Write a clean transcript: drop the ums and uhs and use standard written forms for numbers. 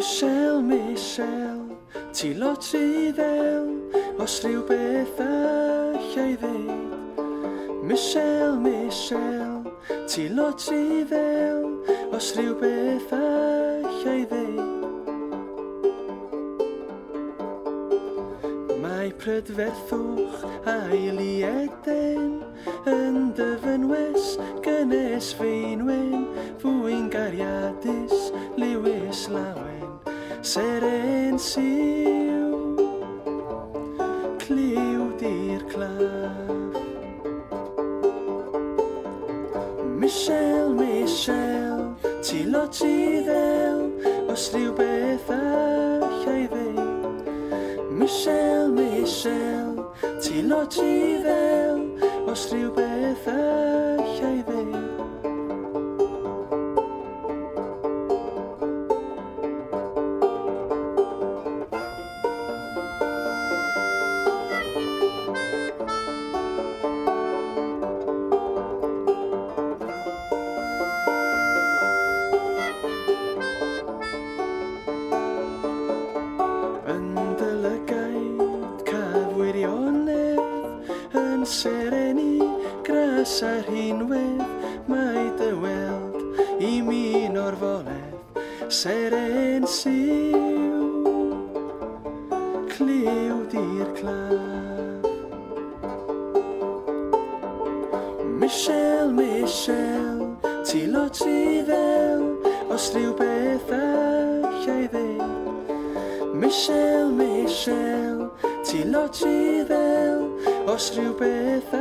Michel, ti lot I ddel, os rhywbeth allai ddeud. Michel, ti lot I ddel, os rhywbeth allai ddeud. Mae prydferthwch a Ilieden yn dyfynwes gynnes feinwen, fwy'n gariadus Lewis lawen, seren siw, cliw di'r claf. Michel, ti lot I ddel, os rhywbeth allai ddeud. Michel, ti lot I ddel, os rhywbeth allai ddeud. Sereni gras ar hinwedd, mae dy weld I min o'r foledd, seren siw, cliw di'r claf. Michel, ti lot I ddel, os rhywbeth allai ddeud. Michel, ti lot I ddel, os rhywbeth